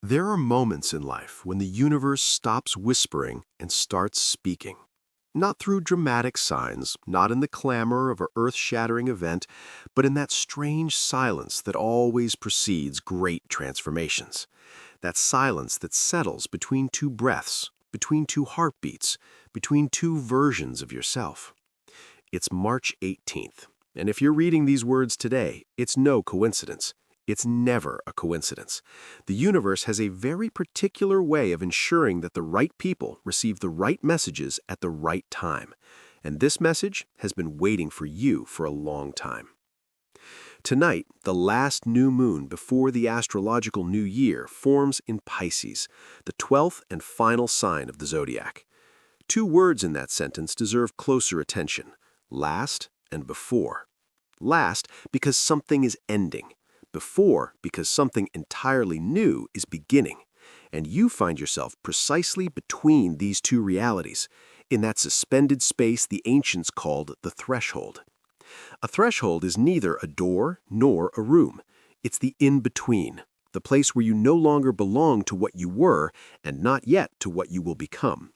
There are moments in life when the universe stops whispering and starts speaking. Not through dramatic signs, not in the clamor of an earth-shattering event, but in that strange silence that always precedes great transformations. That silence that settles between two breaths, between two heartbeats, between two versions of yourself. It's March 18th, and if you're reading these words today, it's no coincidence. It's never a coincidence. The universe has a very particular way of ensuring that the right people receive the right messages at the right time. And this message has been waiting for you for a long time. Tonight, the last new moon before the astrological new year forms in Pisces, the 12th and final sign of the zodiac. Two words in that sentence deserve closer attention: last and before. Last because something is ending. Before because something entirely new is beginning. And you find yourself precisely between these two realities, in that suspended space the ancients called the threshold. A threshold is neither a door nor a room. It's the in-between, the place where you no longer belong to what you were and not yet to what you will become.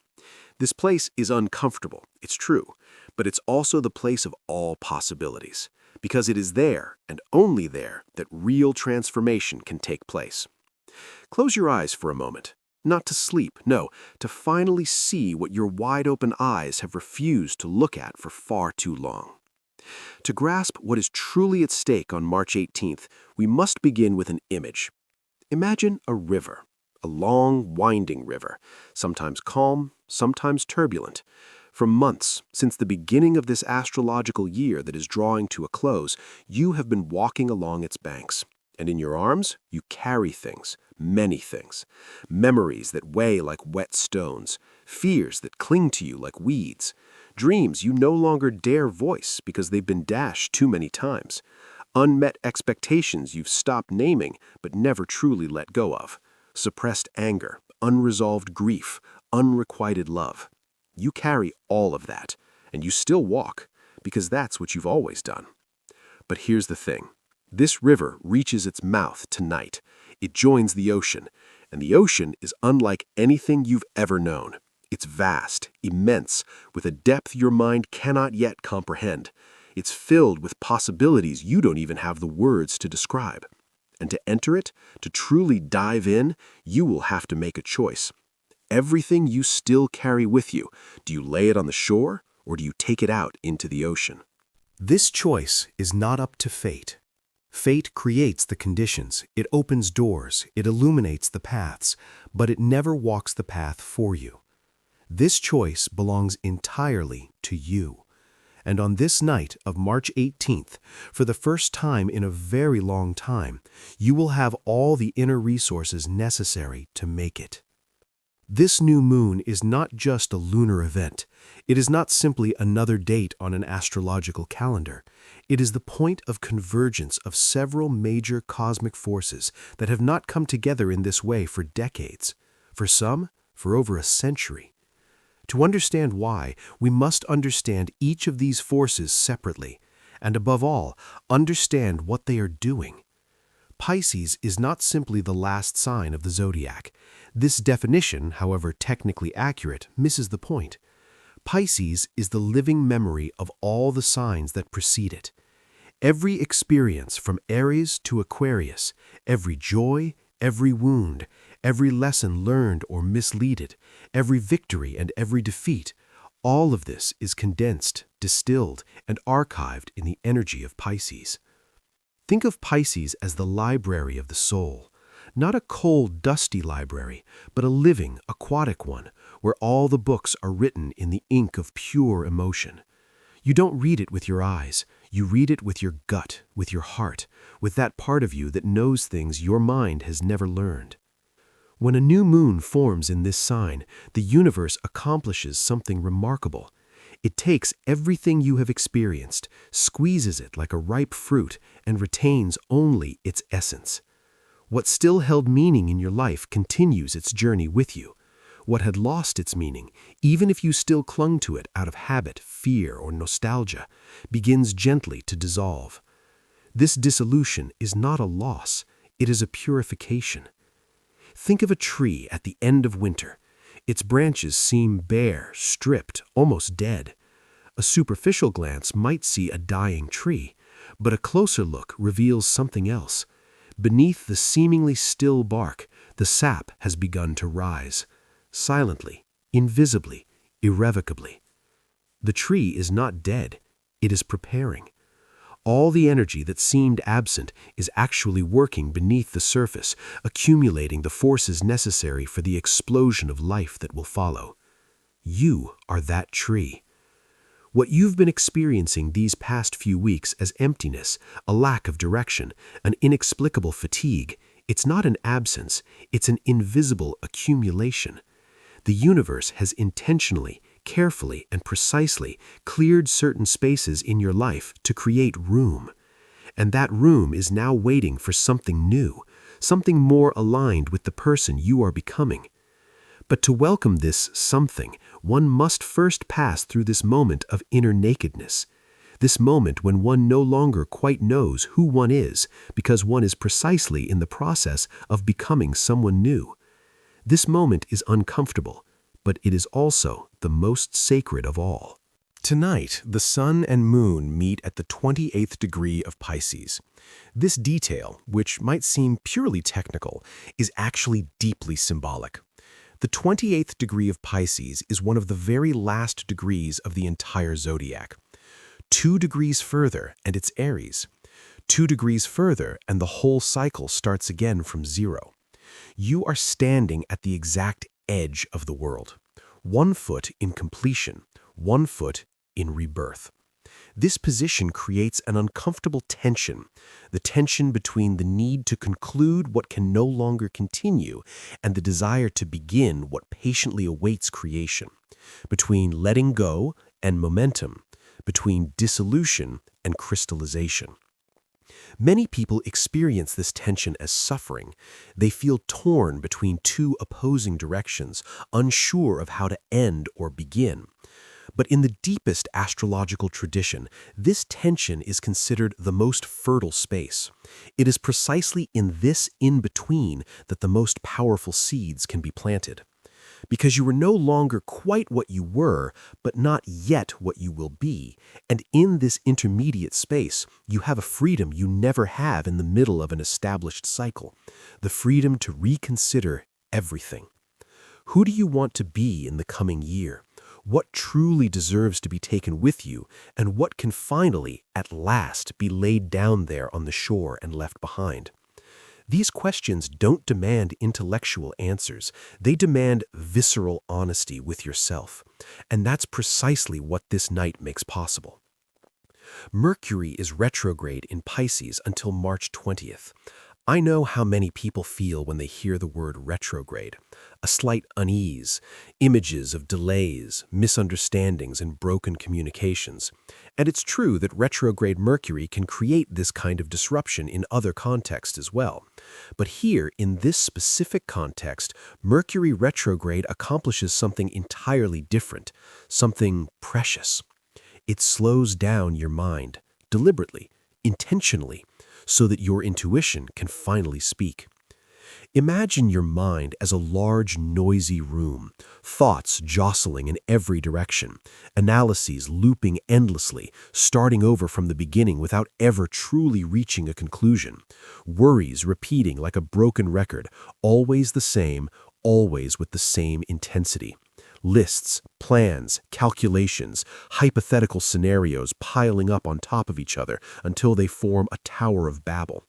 This place is uncomfortable, it's true, but it's also the place of all possibilities, because it is there, and only there, that real transformation can take place. Close your eyes for a moment. Not to sleep, no, to finally see what your wide-open eyes have refused to look at for far too long. To grasp what is truly at stake on March 18th, we must begin with an image. Imagine a river, a long, winding river, sometimes calm, sometimes turbulent. For months, since the beginning of this astrological year that is drawing to a close, you have been walking along its banks. And in your arms, you carry things, many things. Memories that weigh like wet stones, fears that cling to you like weeds, dreams you no longer dare voice because they've been dashed too many times, unmet expectations you've stopped naming but never truly let go of, suppressed anger, unresolved grief, unrequited love. You carry all of that, and you still walk, because that's what you've always done. But here's the thing. This river reaches its mouth tonight. It joins the ocean, and the ocean is unlike anything you've ever known. It's vast, immense, with a depth your mind cannot yet comprehend. It's filled with possibilities you don't even have the words to describe. And to enter it, to truly dive in, you will have to make a choice. Everything you still carry with you, do you lay it on the shore, or do you take it out into the ocean? This choice is not up to fate. Fate creates the conditions, it opens doors, it illuminates the paths, but it never walks the path for you. This choice belongs entirely to you. And on this night of March 18th, for the first time in a very long time, you will have all the inner resources necessary to make it. This new moon is not just a lunar event. It is not simply another date on an astrological calendar. It is the point of convergence of several major cosmic forces that have not come together in this way for decades. For some, for over a century. To understand why, we must understand each of these forces separately, and above all, understand what they are doing. Pisces is not simply the last sign of the zodiac. This definition, however technically accurate, misses the point. Pisces is the living memory of all the signs that precede it. Every experience from Aries to Aquarius, every joy, every wound, every lesson learned or misleaded, every victory and every defeat, all of this is condensed, distilled, and archived in the energy of Pisces. Think of Pisces as the library of the soul, not a cold, dusty library, but a living, aquatic one, where all the books are written in the ink of pure emotion. You don't read it with your eyes, you read it with your gut, with your heart, with that part of you that knows things your mind has never learned. When a new moon forms in this sign, the universe accomplishes something remarkable. It takes everything you have experienced, squeezes it like a ripe fruit, and retains only its essence. What still held meaning in your life continues its journey with you. What had lost its meaning, even if you still clung to it out of habit, fear, or nostalgia, begins gently to dissolve. This dissolution is not a loss, it is a purification. Think of a tree at the end of winter. Its branches seem bare, stripped, almost dead. A superficial glance might see a dying tree, but a closer look reveals something else. Beneath the seemingly still bark, the sap has begun to rise. Silently, invisibly, irrevocably. The tree is not dead. It is preparing. All the energy that seemed absent is actually working beneath the surface, accumulating the forces necessary for the explosion of life that will follow. You are that tree. What you've been experiencing these past few weeks as emptiness, a lack of direction, an inexplicable fatigue, it's not an absence, it's an invisible accumulation. The universe has intentionally, carefully, and precisely cleared certain spaces in your life to create room. And that room is now waiting for something new, something more aligned with the person you are becoming. But to welcome this something, one must first pass through this moment of inner nakedness. This moment when one no longer quite knows who one is because one is precisely in the process of becoming someone new. This moment is uncomfortable, but it is also the most sacred of all. Tonight, the Sun and Moon meet at the 28th degree of Pisces. This detail, which might seem purely technical, is actually deeply symbolic. The 28th degree of Pisces is one of the very last degrees of the entire zodiac. 2 degrees further, and it's Aries. 2 degrees further, and the whole cycle starts again from 0. You are standing at the exact edge of the world. 1 foot in completion, 1 foot in rebirth. This position creates an uncomfortable tension, the tension between the need to conclude what can no longer continue and the desire to begin what patiently awaits creation, between letting go and momentum, between dissolution and crystallization. Many people experience this tension as suffering. They feel torn between 2 opposing directions, unsure of how to end or begin. But in the deepest astrological tradition, this tension is considered the most fertile space. It is precisely in this in-between that the most powerful seeds can be planted. Because you are no longer quite what you were, but not yet what you will be. And in this intermediate space, you have a freedom you never have in the middle of an established cycle, the freedom to reconsider everything. Who do you want to be in the coming year? What truly deserves to be taken with you, and what can finally, at last, be laid down there on the shore and left behind? These questions don't demand intellectual answers. They demand visceral honesty with yourself. And that's precisely what this night makes possible. Mercury is retrograde in Pisces until March 20th. I know how many people feel when they hear the word retrograde. A slight unease, images of delays, misunderstandings, and broken communications. And it's true that retrograde Mercury can create this kind of disruption in other contexts as well. But here, in this specific context, Mercury retrograde accomplishes something entirely different, something precious. It slows down your mind, deliberately, intentionally, so that your intuition can finally speak. Imagine your mind as a large, noisy room, thoughts jostling in every direction, analyses looping endlessly, starting over from the beginning without ever truly reaching a conclusion, worries repeating like a broken record, always the same, always with the same intensity. Lists, plans, calculations, hypothetical scenarios piling up on top of each other until they form a Tower of Babel.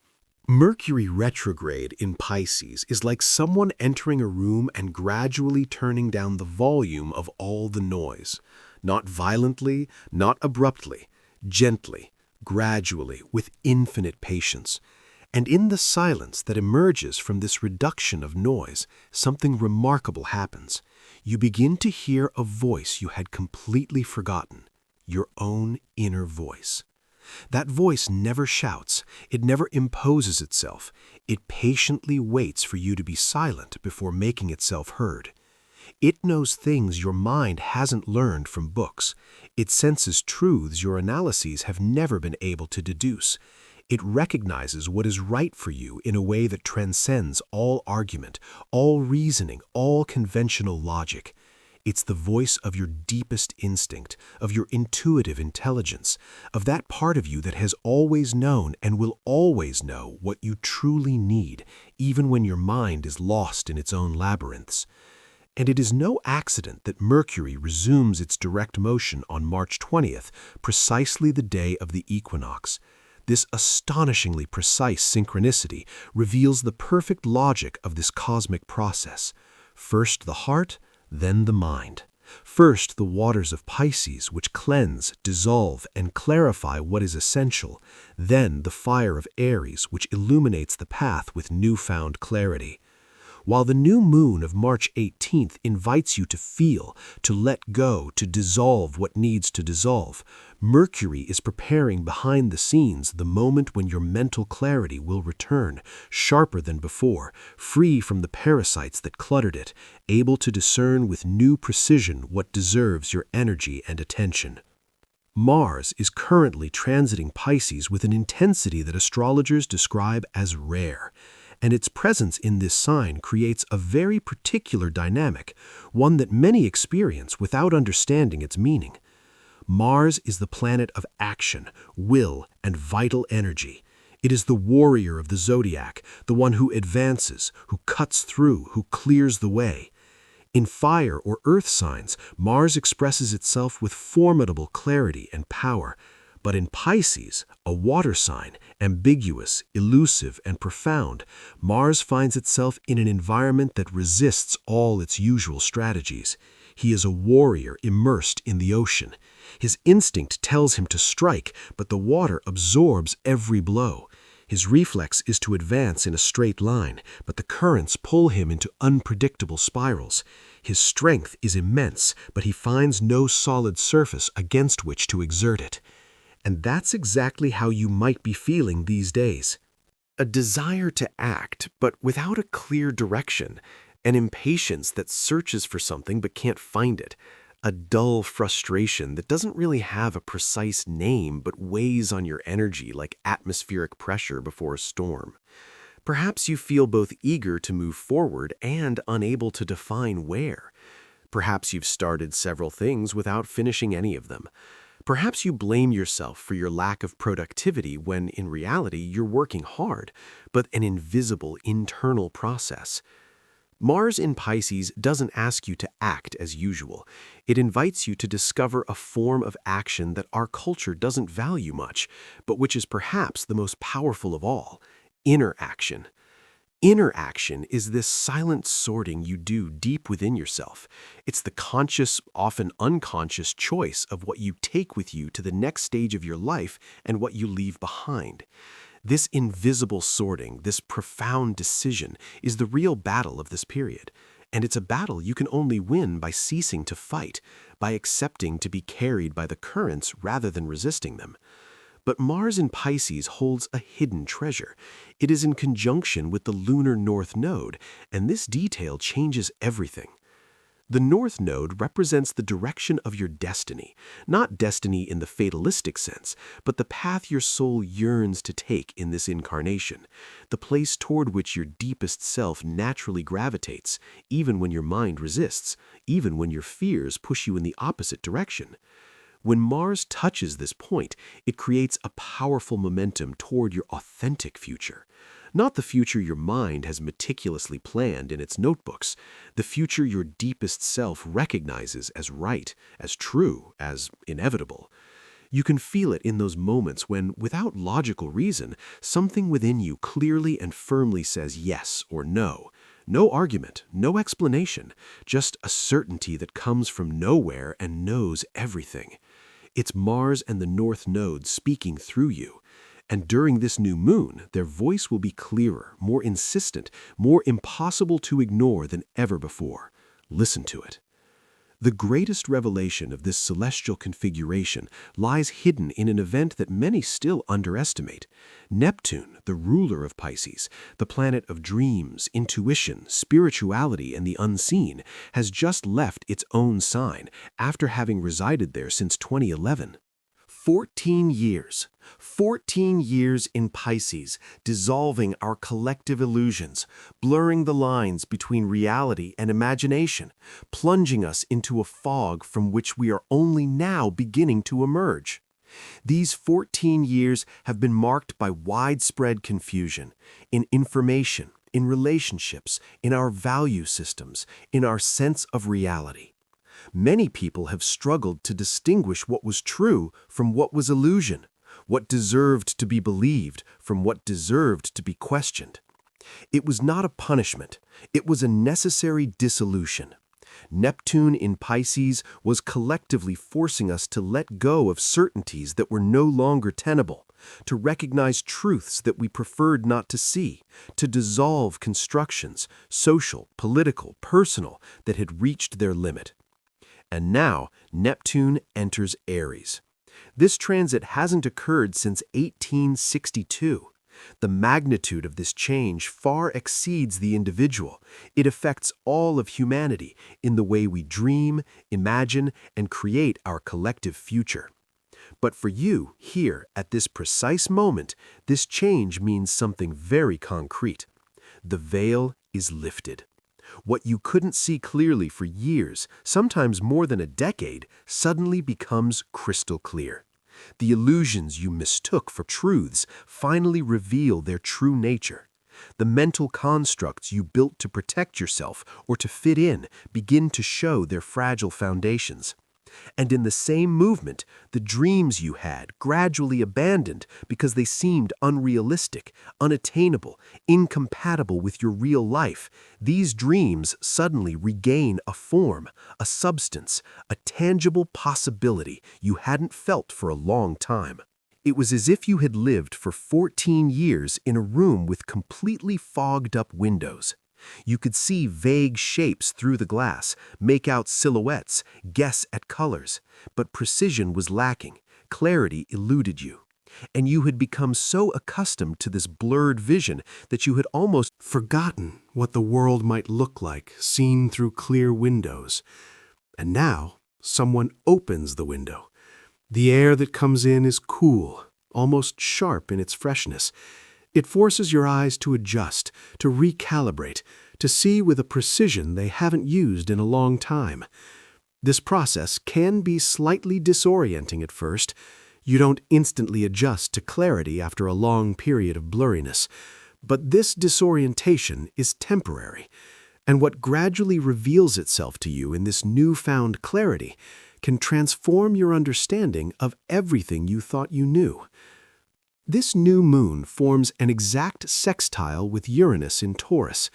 Mercury retrograde in Pisces is like someone entering a room and gradually turning down the volume of all the noise. Not violently, not abruptly, gently, gradually, with infinite patience. And in the silence that emerges from this reduction of noise, something remarkable happens. You begin to hear a voice you had completely forgotten, your own inner voice. That voice never shouts, it never imposes itself. It patiently waits for you to be silent before making itself heard. It knows things your mind hasn't learned from books. It senses truths your analyses have never been able to deduce. It recognizes what is right for you in a way that transcends all argument, all reasoning, all conventional logic. It's the voice of your deepest instinct, of your intuitive intelligence, of that part of you that has always known and will always know what you truly need, even when your mind is lost in its own labyrinths. And it is no accident that Mercury resumes its direct motion on March 20th, precisely the day of the equinox. This astonishingly precise synchronicity reveals the perfect logic of this cosmic process. First the heart, then the mind. First the waters of Pisces, which cleanse, dissolve, and clarify what is essential. Then the fire of Aries, which illuminates the path with newfound clarity. While the new moon of March 18th invites you to feel, to let go, to dissolve what needs to dissolve, Mercury is preparing behind the scenes the moment when your mental clarity will return, sharper than before, free from the parasites that cluttered it, able to discern with new precision what deserves your energy and attention. Mars is currently transiting Pisces with an intensity that astrologers describe as rare. And its presence in this sign creates a very particular dynamic, one that many experience without understanding its meaning. Mars is the planet of action, will, and vital energy. It is the warrior of the zodiac, the one who advances, who cuts through, who clears the way. In fire or earth signs, Mars expresses itself with formidable clarity and power. But in Pisces, a water sign, ambiguous, elusive, and profound, Mars finds itself in an environment that resists all its usual strategies. He is a warrior immersed in the ocean. His instinct tells him to strike, but the water absorbs every blow. His reflex is to advance in a straight line, but the currents pull him into unpredictable spirals. His strength is immense, but he finds no solid surface against which to exert it. And that's exactly how you might be feeling these days. A desire to act, but without a clear direction. An impatience that searches for something but can't find it. A dull frustration that doesn't really have a precise name but weighs on your energy like atmospheric pressure before a storm. Perhaps you feel both eager to move forward and unable to define where. Perhaps you've started several things without finishing any of them. Perhaps you blame yourself for your lack of productivity when, in reality, you're working hard, but an invisible internal process. Mars in Pisces doesn't ask you to act as usual. It invites you to discover a form of action that our culture doesn't value much, but which is perhaps the most powerful of all: inner action. Inner action is this silent sorting you do deep within yourself. It's the conscious, often unconscious choice of what you take with you to the next stage of your life and what you leave behind. This invisible sorting, this profound decision, is the real battle of this period. And it's a battle you can only win by ceasing to fight, by accepting to be carried by the currents rather than resisting them. But Mars in Pisces holds a hidden treasure. It is in conjunction with the lunar North Node, and this detail changes everything. The North Node represents the direction of your destiny, not destiny in the fatalistic sense, but the path your soul yearns to take in this incarnation, the place toward which your deepest self naturally gravitates, even when your mind resists, even when your fears push you in the opposite direction. When Mars touches this point, it creates a powerful momentum toward your authentic future. Not the future your mind has meticulously planned in its notebooks, the future your deepest self recognizes as right, as true, as inevitable. You can feel it in those moments when, without logical reason, something within you clearly and firmly says yes or no. No argument, no explanation, just a certainty that comes from nowhere and knows everything. It's Mars and the North Node speaking through you. And during this new moon, their voice will be clearer, more insistent, more impossible to ignore than ever before. Listen to it. The greatest revelation of this celestial configuration lies hidden in an event that many still underestimate. Neptune, the ruler of Pisces, the planet of dreams, intuition, spirituality, and the unseen, has just left its own sign after having resided there since 2011. 14 years. 14 years in Pisces, dissolving our collective illusions, blurring the lines between reality and imagination, plunging us into a fog from which we are only now beginning to emerge. These 14 years have been marked by widespread confusion in information, in relationships, in our value systems, in our sense of reality. Many people have struggled to distinguish what was true from what was illusion, what deserved to be believed from what deserved to be questioned. It was not a punishment, it was a necessary dissolution. Neptune in Pisces was collectively forcing us to let go of certainties that were no longer tenable, to recognize truths that we preferred not to see, to dissolve constructions, social, political, personal, that had reached their limit. And now Neptune enters Aries. This transit hasn't occurred since 1862. The magnitude of this change far exceeds the individual. It affects all of humanity in the way we dream, imagine, and create our collective future. But for you, here, at this precise moment, this change means something very concrete. The veil is lifted. What you couldn't see clearly for years, sometimes more than a decade, suddenly becomes crystal clear. The illusions you mistook for truths finally reveal their true nature. The mental constructs you built to protect yourself or to fit in begin to show their fragile foundations. And in the same movement, the dreams you had gradually abandoned because they seemed unrealistic, unattainable, incompatible with your real life, these dreams suddenly regain a form, a substance, a tangible possibility you hadn't felt for a long time. It was as if you had lived for 14 years in a room with completely fogged-up windows. You could see vague shapes through the glass, make out silhouettes, guess at colors, but precision was lacking, clarity eluded you. And you had become so accustomed to this blurred vision that you had almost forgotten what the world might look like seen through clear windows. And now, someone opens the window. The air that comes in is cool, almost sharp in its freshness. It forces your eyes to adjust, to recalibrate, to see with a precision they haven't used in a long time. This process can be slightly disorienting at first. You don't instantly adjust to clarity after a long period of blurriness. But this disorientation is temporary, and what gradually reveals itself to you in this newfound clarity can transform your understanding of everything you thought you knew. This new moon forms an exact sextile with Uranus in Taurus,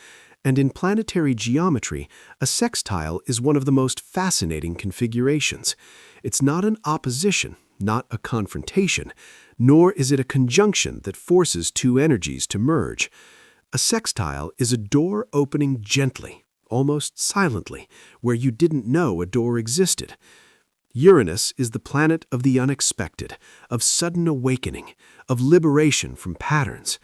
and in planetary geometry, a sextile is one of the most fascinating configurations. It's not an opposition, not a confrontation, nor is it a conjunction that forces two energies to merge. A sextile is a door opening gently, almost silently, where you didn't know a door existed. Uranus is the planet of the unexpected, of sudden awakening, of liberation from patterns.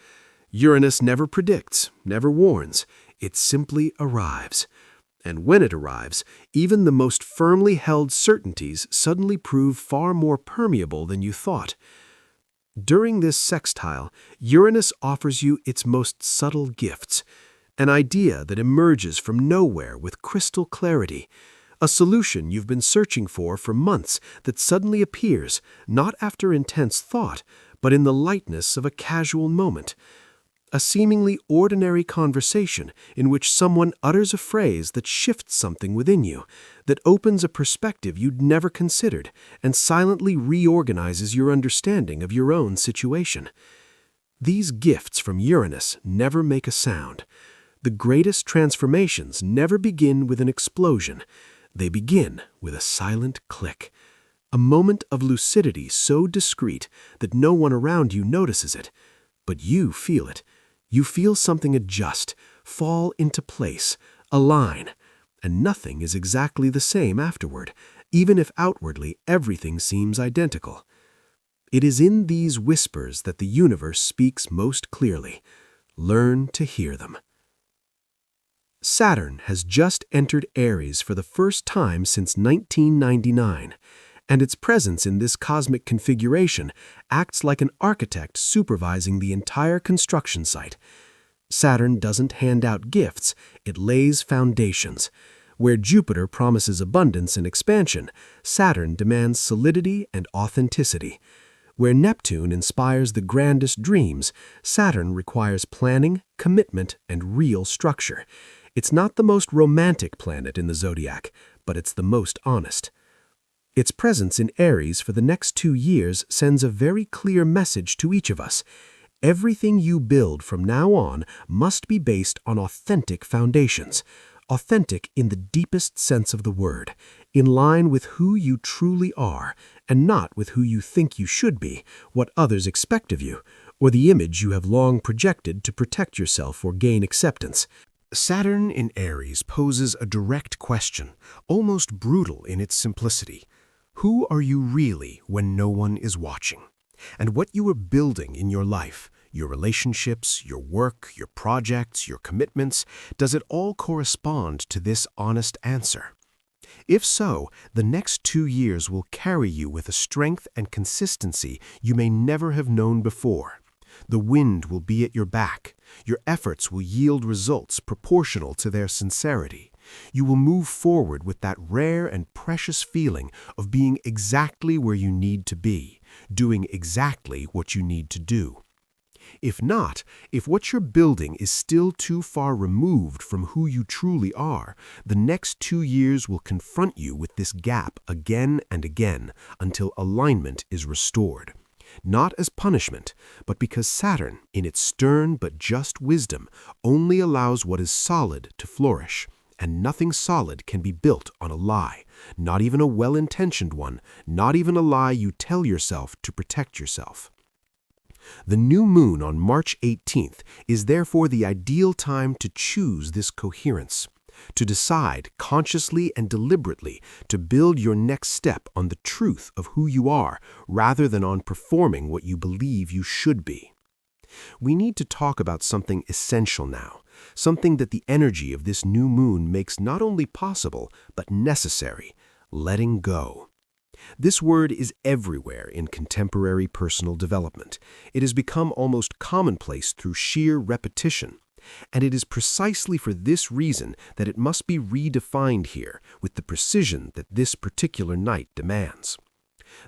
Uranus never predicts, never warns. It simply arrives. And when it arrives, even the most firmly held certainties suddenly prove far more permeable than you thought. During this sextile, Uranus offers you its most subtle gifts, an idea that emerges from nowhere with crystal clarity, a solution you've been searching for months that suddenly appears, not after intense thought, but in the lightness of a casual moment. A seemingly ordinary conversation in which someone utters a phrase that shifts something within you, that opens a perspective you'd never considered, and silently reorganizes your understanding of your own situation. These gifts from Uranus never make a sound. The greatest transformations never begin with an explosion. They begin with a silent click, a moment of lucidity so discreet that no one around you notices it, but you feel it. You feel something adjust, fall into place, align, and nothing is exactly the same afterward, even if outwardly everything seems identical. It is in these whispers that the universe speaks most clearly. Learn to hear them. Saturn has just entered Aries for the first time since 1999, and its presence in this cosmic configuration acts like an architect supervising the entire construction site. Saturn doesn't hand out gifts, it lays foundations. Where Jupiter promises abundance and expansion, Saturn demands solidity and authenticity. Where Neptune inspires the grandest dreams, Saturn requires planning, commitment, and real structure. It's not the most romantic planet in the zodiac, but it's the most honest. Its presence in Aries for the next 2 years sends a very clear message to each of us. Everything you build from now on must be based on authentic foundations. Authentic in the deepest sense of the word, in line with who you truly are, and not with who you think you should be, what others expect of you, or the image you have long projected to protect yourself or gain acceptance. Saturn in Aries poses a direct question, almost brutal in its simplicity. Who are you really when no one is watching? And what you are building in your life, your relationships, your work, your projects, your commitments, does it all correspond to this honest answer? If so, the next 2 years will carry you with a strength and consistency you may never have known before. The wind will be at your back. Your efforts will yield results proportional to their sincerity. You will move forward with that rare and precious feeling of being exactly where you need to be, doing exactly what you need to do. If not, if what you're building is still too far removed from who you truly are, the next 2 years will confront you with this gap again and again until alignment is restored. Not as punishment, but because Saturn, in its stern but just wisdom, only allows what is solid to flourish, and nothing solid can be built on a lie, not even a well-intentioned one, not even a lie you tell yourself to protect yourself. The new moon on March 18th is therefore the ideal time to choose this coherence, to decide consciously and deliberately to build your next step on the truth of who you are rather than on performing what you believe you should be. We need to talk about something essential now, something that the energy of this new moon makes not only possible but necessary: letting go. This word is everywhere in contemporary personal development. It has become almost commonplace through sheer repetition. And it is precisely for this reason that it must be redefined here with the precision that this particular night demands.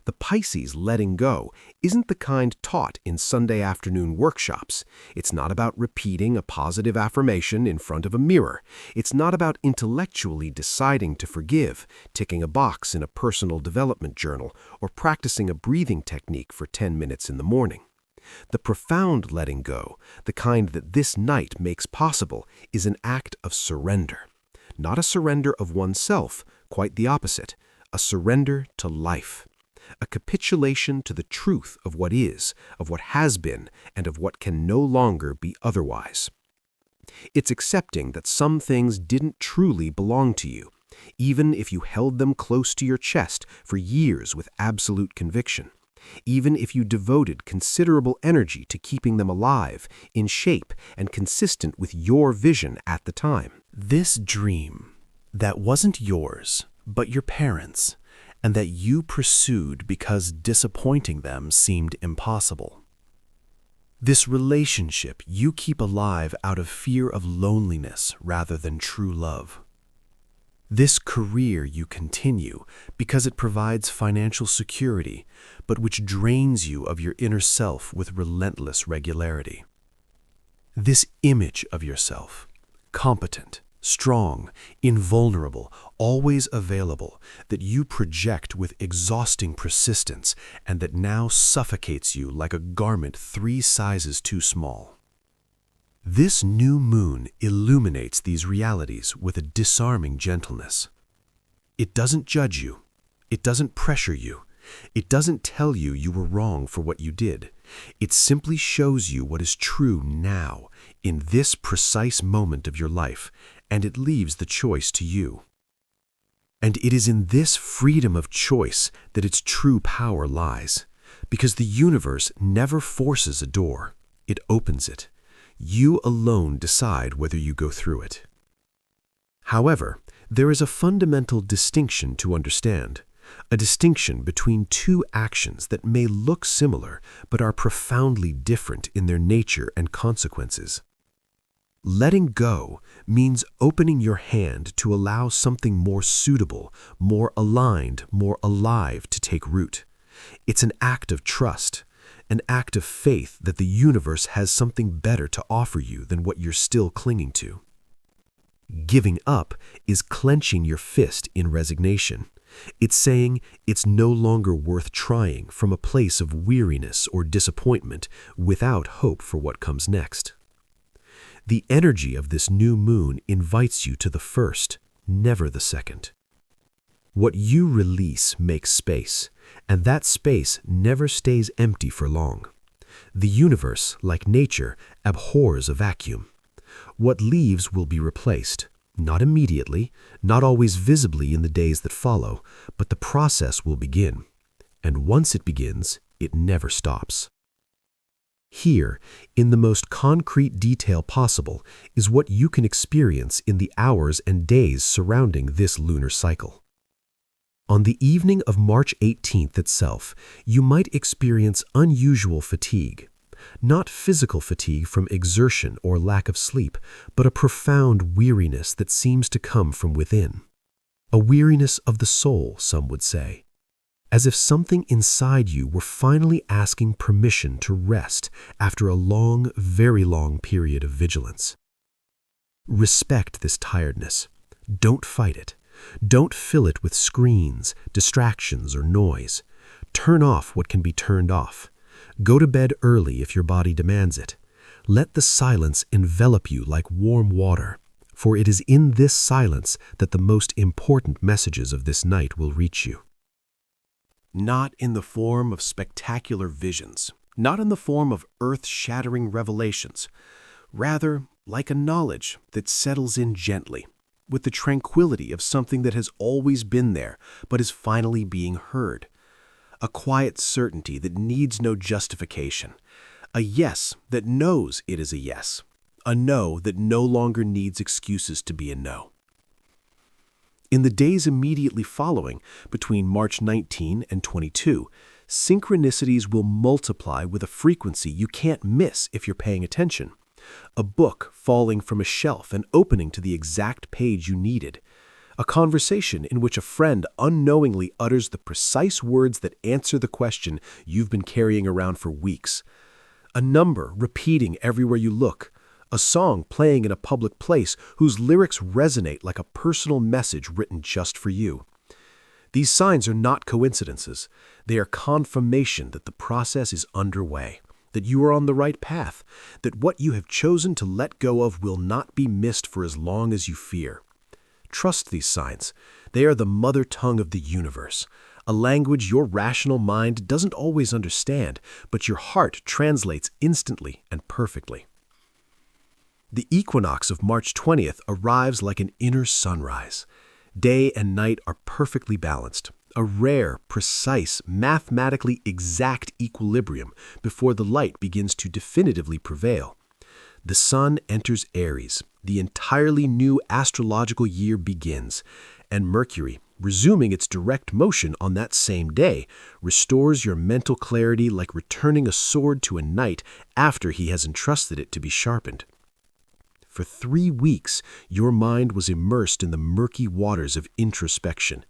The Pisces letting go isn't the kind taught in Sunday afternoon workshops. It's not about repeating a positive affirmation in front of a mirror. It's not about intellectually deciding to forgive, ticking a box in a personal development journal, or practicing a breathing technique for 10 minutes in the morning. The profound letting go, the kind that this night makes possible, is an act of surrender. Not a surrender of oneself, quite the opposite, a surrender to life. A capitulation to the truth of what is, of what has been, and of what can no longer be otherwise. It's accepting that some things didn't truly belong to you, even if you held them close to your chest for years with absolute conviction. Even if you devoted considerable energy to keeping them alive, in shape, and consistent with your vision at the time. This dream that wasn't yours, but your parents', and that you pursued because disappointing them seemed impossible. This relationship you keep alive out of fear of loneliness rather than true love. This career you continue because it provides financial security, but which drains you of your inner self with relentless regularity. This image of yourself, competent, strong, invulnerable, always available, that you project with exhausting persistence and that now suffocates you like a garment 3 sizes too small. This new moon illuminates these realities with a disarming gentleness. It doesn't judge you. It doesn't pressure you. It doesn't tell you you were wrong for what you did. It simply shows you what is true now, in this precise moment of your life, and it leaves the choice to you. And it is in this freedom of choice that its true power lies, because the universe never forces a door. It opens it. You alone decide whether you go through it. However, there is a fundamental distinction to understand. a distinction between two actions that may look similar but are profoundly different in their nature and consequences. Letting go means opening your hand to allow something more suitable, more aligned, more alive to take root. It's an act of trust, an act of faith that the universe has something better to offer you than what you're still clinging to. Giving up is clenching your fist in resignation. It's saying it's no longer worth trying from a place of weariness or disappointment without hope for what comes next. The energy of this new moon invites you to the first, never the second. What you release makes space, and that space never stays empty for long. The universe, like nature, abhors a vacuum. What leaves will be replaced, not immediately, not always visibly in the days that follow, but the process will begin. And once it begins, it never stops. Here, in the most concrete detail possible, is what you can experience in the hours and days surrounding this lunar cycle. On the evening of March 18th itself, you might experience unusual fatigue. Not physical fatigue from exertion or lack of sleep, but a profound weariness that seems to come from within. A weariness of the soul, some would say. As if something inside you were finally asking permission to rest after a long, very long period of vigilance. Respect this tiredness. Don't fight it. Don't fill it with screens, distractions, or noise. Turn off what can be turned off. Go to bed early if your body demands it. Let the silence envelop you like warm water, for it is in this silence that the most important messages of this night will reach you. Not in the form of spectacular visions, not in the form of earth-shattering revelations, rather like a knowledge that settles in gently, with the tranquility of something that has always been there but is finally being heard. A quiet certainty that needs no justification, a yes that knows it is a yes, a no that no longer needs excuses to be a no. In the days immediately following, between March 19 and 22, synchronicities will multiply with a frequency you can't miss if you're paying attention. A book falling from a shelf and opening to the exact page you needed. A conversation in which a friend unknowingly utters the precise words that answer the question you've been carrying around for weeks. A number repeating everywhere you look. A song playing in a public place whose lyrics resonate like a personal message written just for you. These signs are not coincidences. They are confirmation that the process is underway, that you are on the right path, that what you have chosen to let go of will not be missed for as long as you fear. Trust these signs. They are the mother tongue of the universe, a language your rational mind doesn't always understand, but your heart translates instantly and perfectly. The equinox of March 20th arrives like an inner sunrise. Day and night are perfectly balanced, a rare, precise, mathematically exact equilibrium before the light begins to definitively prevail. The sun enters Aries, the entirely new astrological year begins, and Mercury, resuming its direct motion on that same day, restores your mental clarity like returning a sword to a knight after he has entrusted it to be sharpened. For 3 weeks, your mind was immersed in the murky waters of introspection.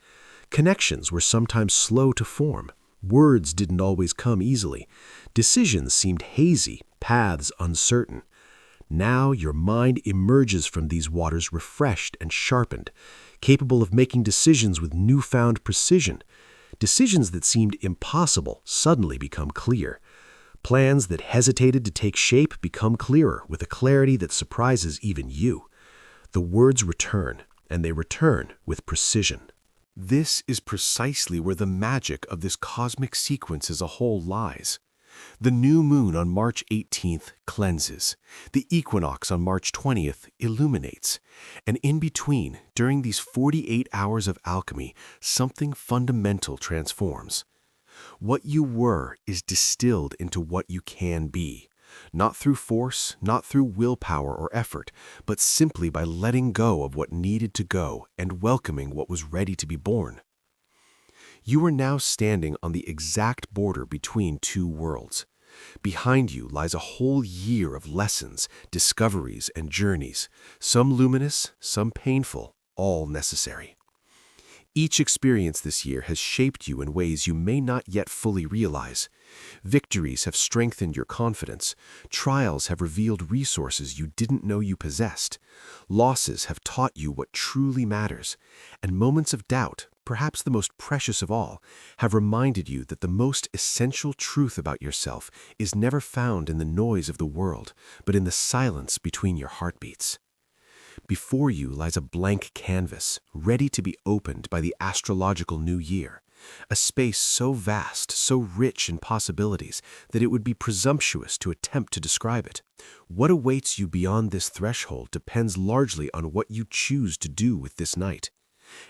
Connections were sometimes slow to form. Words didn't always come easily. Decisions seemed hazy, paths uncertain. Now your mind emerges from these waters refreshed and sharpened, capable of making decisions with newfound precision. Decisions that seemed impossible suddenly become clear. Plans that hesitated to take shape become clearer with a clarity that surprises even you. The words return, and they return with precision. This is precisely where the magic of this cosmic sequence as a whole lies. The new moon on March 18th cleanses. The equinox on March 20th illuminates. And in between, during these 48 hours of alchemy, something fundamental transforms. What you were is distilled into what you can be, not through force, not through willpower or effort, but simply by letting go of what needed to go and welcoming what was ready to be born. You are now standing on the exact border between two worlds. Behind you lies a whole year of lessons, discoveries, and journeys, some luminous, some painful, all necessary. Each experience this year has shaped you in ways you may not yet fully realize. Victories have strengthened your confidence. Trials have revealed resources you didn't know you possessed. Losses have taught you what truly matters. And moments of doubt, perhaps the most precious of all, have reminded you that the most essential truth about yourself is never found in the noise of the world, but in the silence between your heartbeats. Before you lies a blank canvas, ready to be opened by the astrological new year, a space so vast, so rich in possibilities, that it would be presumptuous to attempt to describe it. What awaits you beyond this threshold depends largely on what you choose to do with this night.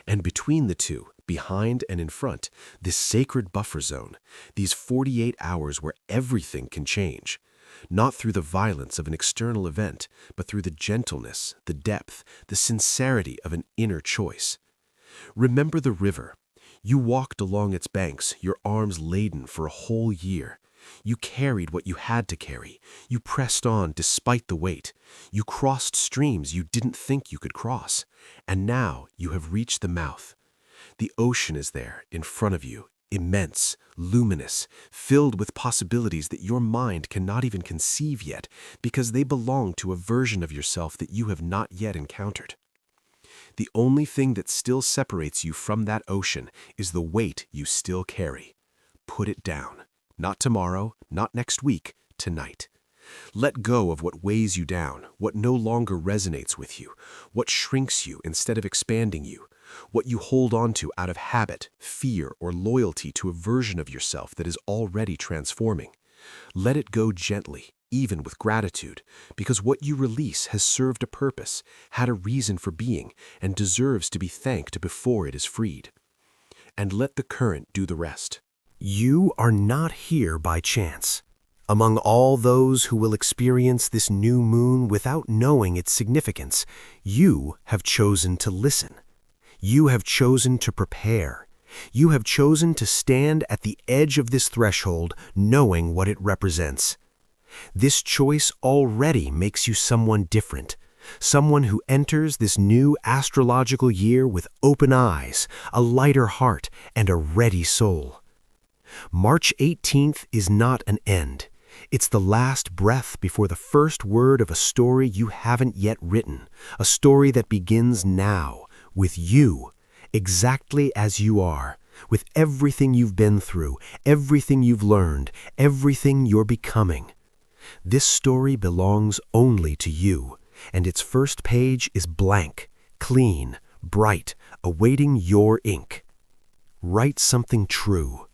And between the two, behind and in front, this sacred buffer zone, these 48 hours where everything can change. Not through the violence of an external event, but through the gentleness, the depth, the sincerity of an inner choice. Remember the river. You walked along its banks, your arms laden for a whole year. You carried what you had to carry. You pressed on despite the weight. You crossed streams you didn't think you could cross. And now you have reached the mouth. The ocean is there, in front of you, immense, luminous, filled with possibilities that your mind cannot even conceive yet because they belong to a version of yourself that you have not yet encountered. The only thing that still separates you from that ocean is the weight you still carry. Put it down. Not tomorrow, not next week, tonight. Let go of what weighs you down, what no longer resonates with you, what shrinks you instead of expanding you, what you hold on to out of habit, fear, or loyalty to a version of yourself that is already transforming. Let it go gently, even with gratitude, because what you release has served a purpose, had a reason for being, and deserves to be thanked before it is freed. And let the current do the rest. You are not here by chance. Among all those who will experience this new moon without knowing its significance, you have chosen to listen. You have chosen to prepare. You have chosen to stand at the edge of this threshold, knowing what it represents. This choice already makes you someone different, someone who enters this new astrological year with open eyes, a lighter heart, and a ready soul. March 18th is not an end. It's the last breath before the first word of a story you haven't yet written, a story that begins now, with you, exactly as you are, with everything you've been through, everything you've learned, everything you're becoming. This story belongs only to you, and its first page is blank, clean, bright, awaiting your ink. Write something true.